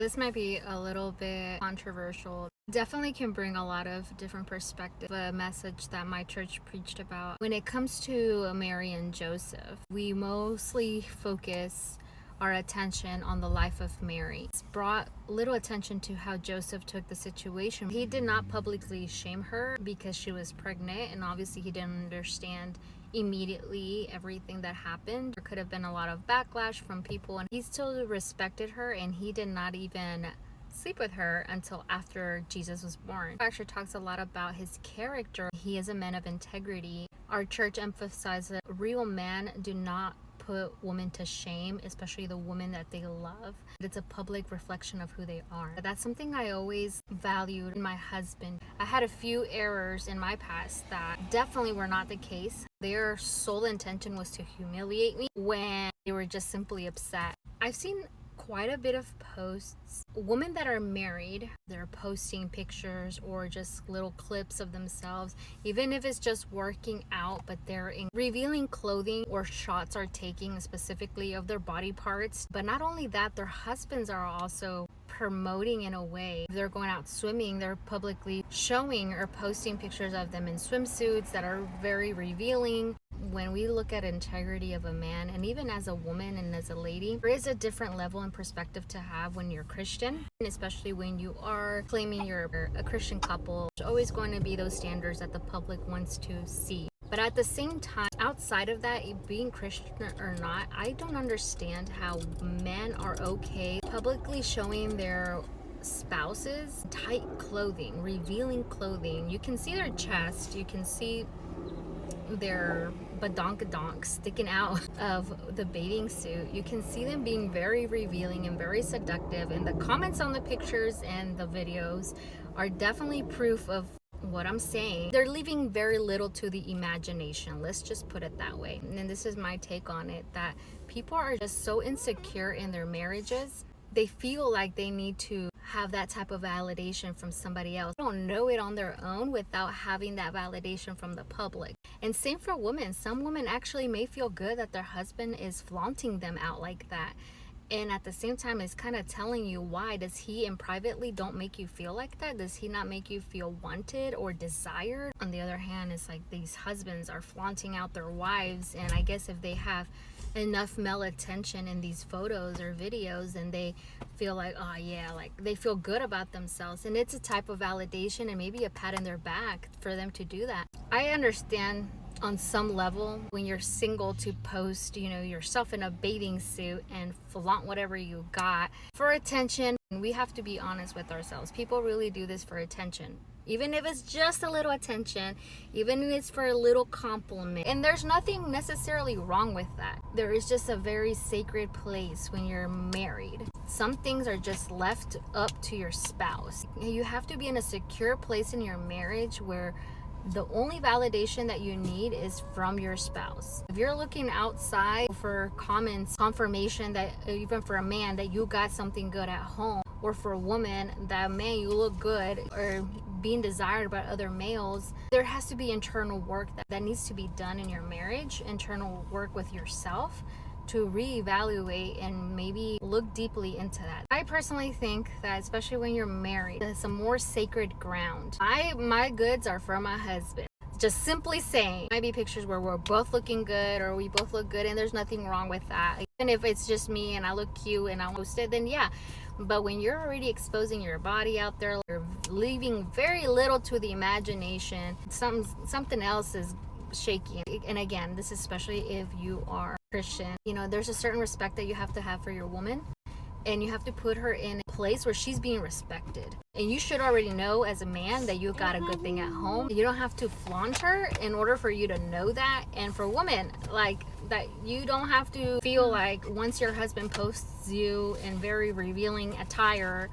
This might be a little bit controversial. Definitely can bring a lot of different perspective. A message that my church preached about. When it comes to Mary and Joseph, we mostly focus our attention on the life of Mary. It's brought little attention to how Joseph took the situation. He did not publicly shame her because she was pregnant, and obviously he didn't understand immediately everything that happened. There could have been a lot of backlash from people, and he still respected her, and he did not even sleep with her until after Jesus was born. It actually talks a lot about his character. He is a man of integrity. Our church emphasizes that real men do not put women to shame, especially the women that they love. It's a public reflection of who they are. That's something I always valued in my husband. I had a few errors in my past that definitely were not the case. Their sole intention was to humiliate me when they were just simply upset. I've seen quite a bit of posts. Women that are married, they're posting pictures or just little clips of themselves, even if it's just working out, but they're in revealing clothing, or shots are taking specifically of their body parts. But not only that, their husbands are also promoting in a way. If they're going out swimming, they're publicly showing or posting pictures of them in swimsuits that are very revealing. When we look at integrity of a man, and even as a woman and as a lady, there is a different level and perspective to have when you're Christian, and especially when you are claiming you're a Christian couple. There's always going to be those standards that the public wants to see. But at the same time, outside of that, being Christian or not, I don't understand how men are okay publicly showing their spouses tight clothing, revealing clothing. You can see their chest, you can see their badonkadonk sticking out of the bathing suit. You can see them being very revealing and very seductive, and the comments on the pictures and the videos are definitely proof of what I'm saying. They're leaving very little to the imagination, let's just put it that way. And this is my take on it, that people are just so insecure in their marriages. They feel like they need to have that type of validation from somebody else. They don't know it on their own without having that validation from the public. And same for women. Some women actually may feel good that their husband is flaunting them out like that. And at the same time, it's kind of telling you why. Does he in privately don't make you feel like that? Does he not make you feel wanted or desired? On the other hand, it's like these husbands are flaunting out their wives, and I guess if they have enough male attention in these photos or videos, and they feel like, oh yeah, like they feel good about themselves, and it's a type of validation and maybe a pat in their back for them to do that. I understand on some level when you're single to post, yourself in a bathing suit and flaunt whatever you got for attention. We have to be honest with ourselves. People really do this for attention. Even if it's just a little attention, even if it's for a little compliment. And there's nothing necessarily wrong with that. There is just a very sacred place when you're married. Some things are just left up to your spouse. You have to be in a secure place in your marriage where the only validation that you need is from your spouse. If you're looking outside for comments, confirmation that even for a man that you got something good at home, or for a woman that, man, you look good, or being desired by other males, there has to be internal work that needs to be done in your marriage, internal work with yourself to reevaluate and maybe look deeply into that. I personally think that especially when you're married, it's a more sacred ground. My goods are for my husband. Just simply saying, might be pictures where we're both looking good or we both look good, and there's nothing wrong with that. Even if it's just me and I look cute and I post it, then yeah. But when you're already exposing your body out there, you're leaving very little to the imagination. Something else is shaky. And again, this is especially if you are Christian. There's a certain respect that you have to have for your woman, and you have to put her in a place where she's being respected. And you should already know as a man that you got a good thing at home. You don't have to flaunt her in order for you to know that. And for women, like that, you don't have to feel like once your husband posts you in very revealing attire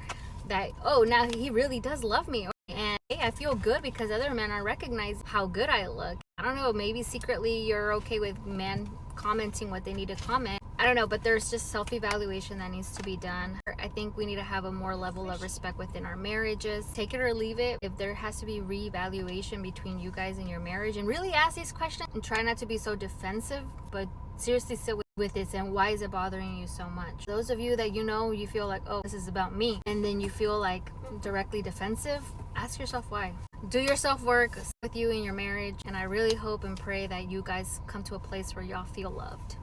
that, oh, now he really does love me. And hey, I feel good because other men are recognizing how good I look. I don't know, maybe secretly you're okay with men commenting what they need to comment. I don't know, but there's just self-evaluation that needs to be done. I think we need to have a more level of respect within our marriages. Take it or leave it. If there has to be reevaluation between you guys in your marriage, and really ask these questions and try not to be so defensive, but seriously sit with this, and why is it bothering you so much? Those of you that you feel like, oh, this is about me, and then you feel like directly defensive, ask yourself why. Do your self-work with you in your marriage, and I really hope and pray that you guys come to a place where y'all feel loved.